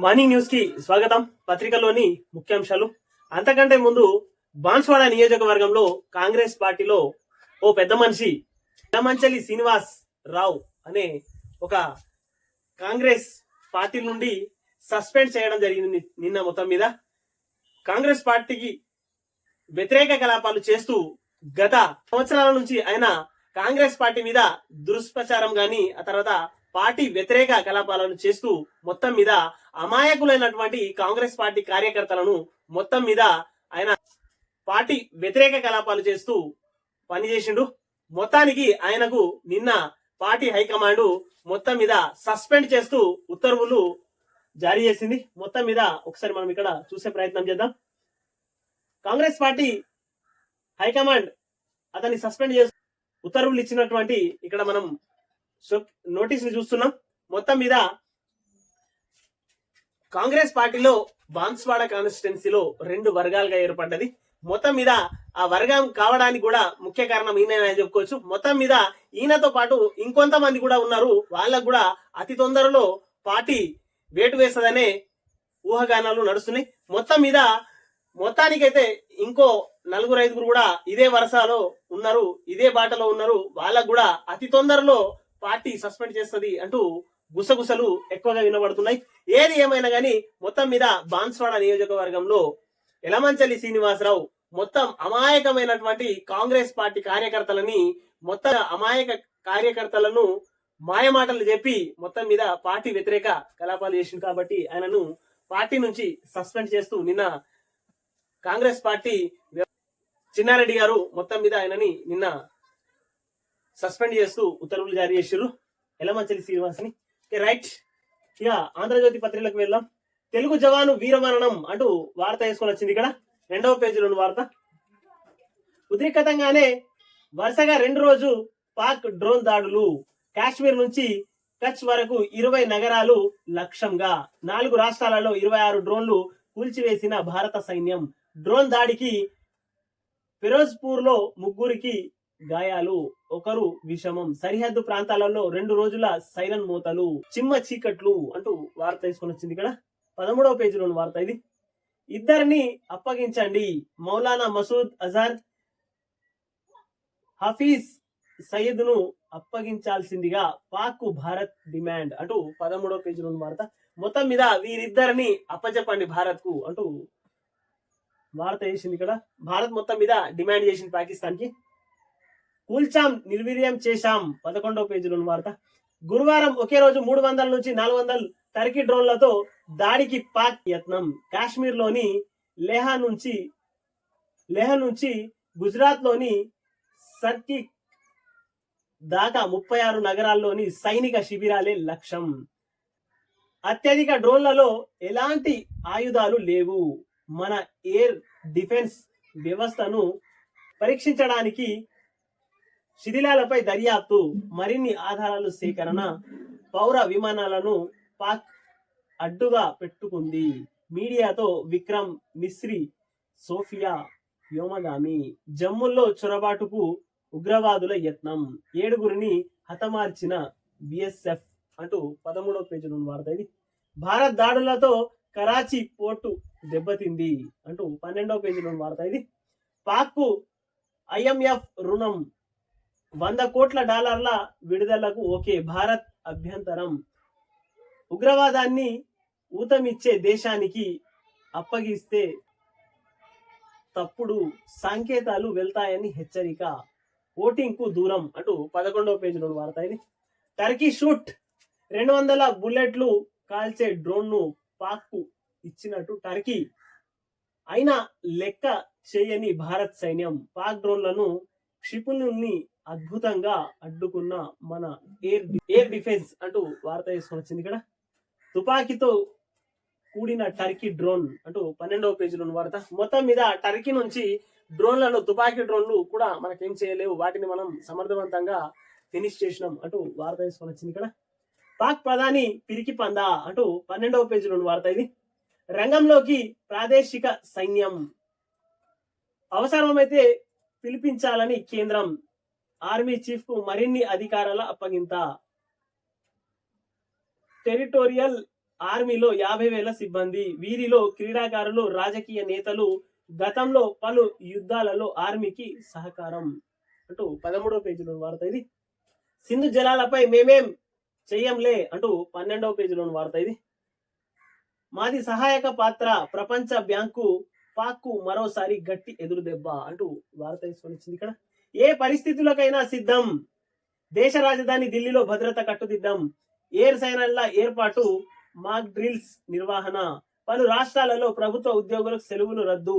Morning news కి స్వాగతం. పత్రికలోని ముఖ్యాంశాలు. అంతకంటే ముందు బాన్స్వాడ నియోజకవర్గంలో కాంగ్రెస్ పార్టీలో ఓ పెద్ద మనిషి యలమంచిలి శ్రీనివాస్ రావు అనే ఒక కాంగ్రెస్ పార్టీ నుండి సస్పెండ్ చేయడం జరిగింది. నిన్న మొత్తం మీద కాంగ్రెస్ పార్టీకి వ్యతిరేక కలాపాలు చేస్తూ గత సంవత్సరాల నుంచి ఆయన కాంగ్రెస్ పార్టీ మీద దుష్ప్రచారం గాని ఆ తర్వాత పార్టీ వ్యతిరేక కలాపాలను చేస్తూ మొత్తం మీద అమాయకులైనటువంటి కాంగ్రెస్ పార్టీ కార్యకర్తలను మొత్తం మీద ఆయన పార్టీ వ్యతిరేక కలాపాలు చేస్తూ పనిచేసిండు. మొత్తానికి ఆయనకు నిన్న పార్టీ హైకమాండ్ మొత్తం మీద సస్పెండ్ చేస్తూ ఉత్తర్వులు జారీ చేసింది. మొత్తం మీద ఒకసారి మనం ఇక్కడ చూసే ప్రయత్నం చేద్దాం. కాంగ్రెస్ పార్టీ హైకమాండ్ అతన్ని సస్పెండ్ చేస్తూ ఉత్తర్వులు ఇచ్చినటువంటి ఇక్కడ మనం నోటీస్ ని చూస్తున్నాం. మొత్తం మీద కాంగ్రెస్ పార్టీలో బాన్స్వాడ కాన్స్టిట్యున్సీలో రెండు వర్గాలుగా ఏర్పడ్డది. మొత్తం మీద ఆ వర్గం కావడానికి కూడా ముఖ్య కారణం ఈయన చెప్పుకోవచ్చు. మొత్తం మీద ఈయనతో పాటు ఇంకొంతమంది కూడా ఉన్నారు. వాళ్ళకు కూడా అతి తొందరలో పార్టీ వేటు వేస్తుందనే ఊహాగానాలు నడుస్తున్నాయి. మొత్తం మీద మొత్తానికైతే ఇంకో 4-5 కూడా ఇదే వరుసలో ఉన్నారు, ఇదే బాటలో ఉన్నారు. వాళ్ళకు కూడా అతి తొందరలో పార్టీ సస్పెండ్ చేస్తుంది అంటూ గుసగుసలు ఎక్కువగా వినబడుతున్నాయి. ఏది ఏమైనా గానీ మొత్తం మీద బాన్స్వాడ నియోజకవర్గంలో యలమంచిలి శ్రీనివాసరావు మొత్తం అమాయకమైనటువంటి కాంగ్రెస్ పార్టీ కార్యకర్తలని మొత్తం అమాయక కార్యకర్తలను మాయమాటలు చెప్పి మొత్తం మీద పార్టీ వ్యతిరేక కలాపాలు చేసింది. కాబట్టి ఆయనను పార్టీ నుంచి సస్పెండ్ చేస్తూ నిన్న కాంగ్రెస్ పార్టీ చిన్నారెడ్డి గారు మొత్తం మీద ఆయనని నిన్న సస్పెండ్ చేస్తూ ఉత్తర్వులు జారీ చేశారు యలమంచిలి శ్రీనివాస్ ని. రైట్, ఇక ఆంధ్రజ్యోతి పత్రికలకు వెళ్దాం. తెలుగు జవాను వీరమరణం అంటూ వార్త వేసుకొని వచ్చింది. ఇక్కడ 2వ పేజీలోని వార్త. ఉద్రిక్తంగానే వరుసగా 2 రోజు పాక్ డ్రోన్ దాడులు. కాశ్మీర్ నుంచి కచ్ వరకు 20 నగరాలు లక్ష్యంగా. 4 రాష్ట్రాలలో 26 డ్రోన్లు కూల్చివేసిన భారత సైన్యం. డ్రోన్ దాడికి ఫిరోజ్పూర్ లో 3 గాయాలు, 1 విషమం. సరిహద్దు ప్రాంతాలలో 2 రోజుల సైరన్ మోతలు, చిమ్మ చీకట్లు అంటూ వార్త తీసుకొని వచ్చింది. ఇక్కడ 13వ పేజీలోని వార్త ఇది. ఇద్దరిని అప్పగించండి. మౌలానా మసూద్ అజహర్, హఫీజ్ సయీద్ ను అప్పగించాల్సిందిగా పాక్ భారత్ డిమాండ్ అంటూ 13వ పేజీలోని వార్త. మొత్తం మీద వీరిద్దరిని అప్పచెప్పండి భారత్ కు అంటూ వార్త వేసింది. ఇక్కడ భారత్ మొత్తం మీద డిమాండ్ చేసింది పాకిస్తాన్ కి. కూల్చాం, నిర్వీర్యం చేశాం 11వ పేజీలోని వార్త. గురువారం ఒకే రోజు 300 నుంచి 400 టర్కీ డ్రోన్లతో దాడికి పాక్ యత్నం. కాశ్మీర్ లోని లేహ్ నుంచి గుజరాత్ లోని సర్కి దాకా 36 నగరాల్లోని సైనిక శిబిరాలే లక్ష్యం. అత్యధిక డ్రోన్లలో ఎలాంటి ఆయుధాలు లేవు. మన ఎయిర్ డిఫెన్స్ వ్యవస్థను పరీక్షించడానికి శిథిలాలపై దర్యాప్తు, మరిన్ని ఆధారాలు సేకరణ. పౌర విమానాలను పాక్ అడ్డుగా పెట్టుకుంది. మీడియాతో విక్రమ్ మిస్రీ సోఫియా వ్యోమగామి. జమ్మూల్లో చొరబాటుకు ఉగ్రవాదుల యత్నం. 7 హతమార్చిన బిఎస్ఎఫ్ అంటూ 13వ పేజీలోని వార్త ఇది. భారత్ దాడులతో కరాచీ పోర్టు దెబ్బతింది అంటూ 12వ పేజీలోని వార్త ఇది. పాక్ కు ఐఎంఎఫ్ రుణం $100 కోట్ల విడుదలకు ఓకే, భారత్ అభ్యంతరం. ఉగ్రవాదాన్ని ఊతమిచ్చే దేశానికి అప్పగిస్తే తప్పుడు సంకేతాలు వెళ్తాయని హెచ్చరిక. ఓటింగ్ కు దూరం అంటూ 11వ పేజీలోని వార్త ఇది. టర్కీ షూట్ 200 బుల్లెట్లు కాల్చే డ్రోన్ ను పాక్ కు ఇచ్చినట్టు టర్కీ అయినా లెక్క చేయని భారత్ సైన్యం. పాక్ డ్రోన్లను క్షిపణుల్ని అద్భుతంగా అడ్డుకున్న మన ఎయిర్ డిఫెన్స్ అంటూ వార్త తీసుకొని వచ్చింది. ఇక్కడ తుపాకీతో కూడిన టర్కీ డ్రోన్ అంటూ 12వ పేజీలోని వార్త. మొత్తం మీద టర్కీ నుంచి డ్రోన్లను, తుపాకీ డ్రోన్లు కూడా మనకేం చేయలేవు, వాటిని మనం సమర్థవంతంగా ఫినిష్ చేసినాం అంటూ వార్త తీసుకొని వచ్చింది. ఇక్కడ పాక్ ప్రధాని పిరికి పందా అంటూ 12వ పేజీలోని వార్త ఇది. రంగంలోకి ప్రాదేశిక సైన్యం. అవసరమైతే పిలిపించాలని కేంద్రం. ఆర్మీ చీఫ్ కు మరిన్ని అధికారాల అప్పగింత. టెరిటోరియల్ ఆర్మీలో 50,000 సిబ్బంది. వీరిలో క్రీడాకారులు, రాజకీయ నేతలు, గతంలో పలు యుద్ధాలలో ఆర్మీకి సహకారం అంటూ 13వ పేజీలో వార్త ఇది. సింధు జలాలపై మేమేం చెయ్యంలే అంటూ 12వ పేజీలో వార్త ఇది. మాది సహాయక పాత్ర, ప్రపంచ బ్యాంకు పాక్కు మరోసారి గట్టి ఎదురు దెబ్బ అంటూ వార్త తీసుకొచ్చింది. ఇక్కడ ఏ పరిస్థితులకైనా సిద్ధం, దేశ రాజధాని ఢిల్లీలో భద్రత కట్టుదిద్దం, ఎయిర్ సైరన్ల ఏర్పాటు, మాక్ డ్రిల్స్ నిర్వహణ, పలు రాష్ట్రాలలో ప్రభుత్వ ఉద్యోగులకు సెలవులు రద్దు,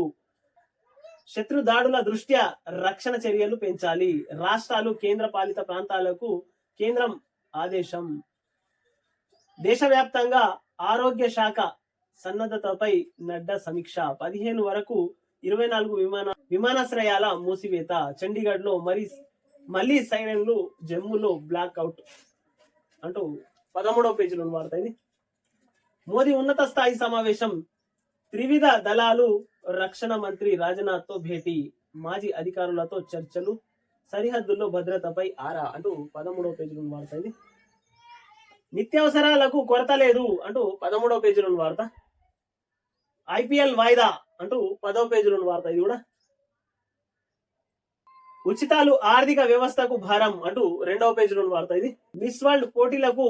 శత్రు దాడుల దృష్ట్యా రక్షణ చర్యలు పెంచాలి, రాష్ట్రాలు కేంద్ర పాలిత ప్రాంతాలకు కేంద్రం ఆదేశం, దేశవ్యాప్తంగా ఆరోగ్య శాఖ సన్నద్ధతపై నడ్డా సమీక్ష, 15 వరకు 24 విమానాశ్రయాల మూసివేత, చండీగఢ్ లో మళ్ళీ సైరన్లు, జమ్మూలో బ్లాక్ అవుట్ అంటూ 13వ పేజీలో వార్త ఇది. మోదీ ఉన్నత స్థాయి సమావేశం, త్రివిధ దళాలు, రక్షణ మంత్రి రాజ్నాథ్ తో భేటీ, మాజీ అధికారులతో చర్చలు, సరిహద్దుల్లో భద్రతపై ఆరా అంటూ 13వ పేజీలో వార్త ఇది. నిత్యావసరాలకు కొరత లేదు అంటూ 13వ పేజీలో వార్త. ఐపీఎల్ వాయిదా అంటూ 10వ పేజీలో వార్త ఇది కూడా. ఉచితాలు ఆర్థిక వ్యవస్థకు భారం అంటూ 2వ పేజీలో వార్త ఇది. మిస్ వరల్డ్ పోటీలకు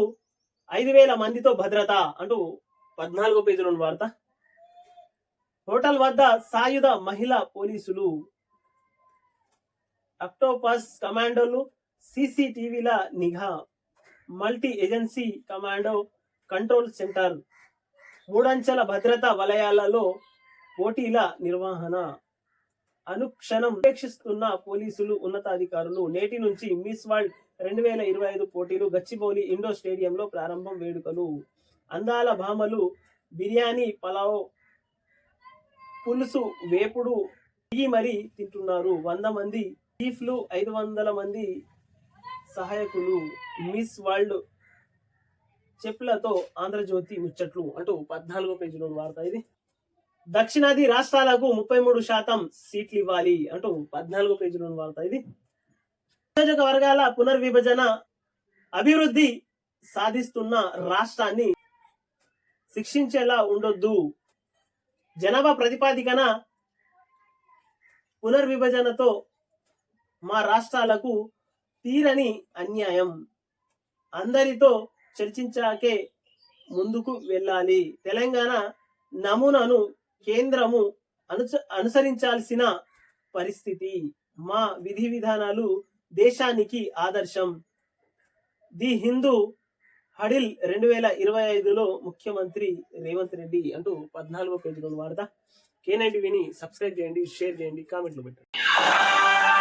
5,000 మందితో భద్రత అంటూ 14వ పేజీలో వార్త. హోటల్ వద్ద సాయుధ మహిళా పోలీసులు, అక్టోపస్ కమాండోలు, సీసీటీవీల నిఘా, multi agency commando control centre, 3 అంచెల భద్రతా వలయాలలో పోటీల నిర్వహణ, అనుక్షణం ఉపేక్షిస్తున్న పోలీసులు, ఉన్నతాధికారులు. నేటి నుంచి మిస్ వరల్డ్ 2025 పోటీలు, గచ్చిబౌలి ఇండోర్ స్టేడియంలో ప్రారంభం వేడుకలు, అందాల భామలు బిర్యానీ, పలావ్, పులుసు, వేపుడు దిగి మరీ తింటున్నారు, 100 మంది చీఫ్లు, 500 మంది సహాయకులు, మిస్ వరల్డ్ చెప్పులతో ఆంధ్రజ్యోతి ముచ్చట్లు అంటూ 14వ పేజీలో వార్త ఇది. దక్షిణాది రాష్ట్రాలకు 33% సీట్లు ఇవ్వాలి అంటూ 14వ పేజీలో వార్త ఇది. నియోజకవర్గాల పునర్విభజన, అభివృద్ధి సాధిస్తున్న రాష్ట్రాన్ని శిక్షించేలా ఉండొద్దు, జనాభా ప్రతిపాదికన పునర్విభజనతో మా రాష్ట్రాలకు తీరని అన్యాయం, అందరితో చర్చించాకే ముందుకు వెళ్ళాలి, తెలంగాణ నమూనాను కేంద్రము అనుసరించాల్సిన పరిస్థితి, మా విధి విధానాలు దేశానికి ఆదర్శం, ది హిందూ హడిల్ 2025లో ముఖ్యమంత్రి రేవంత్ రెడ్డి అంటూ 14వ పేజీలో వార్త. K9 టీవీని సబ్స్క్రైబ్ చేయండి, షేర్ చేయండి, కామెంట్లు పెట్టండి.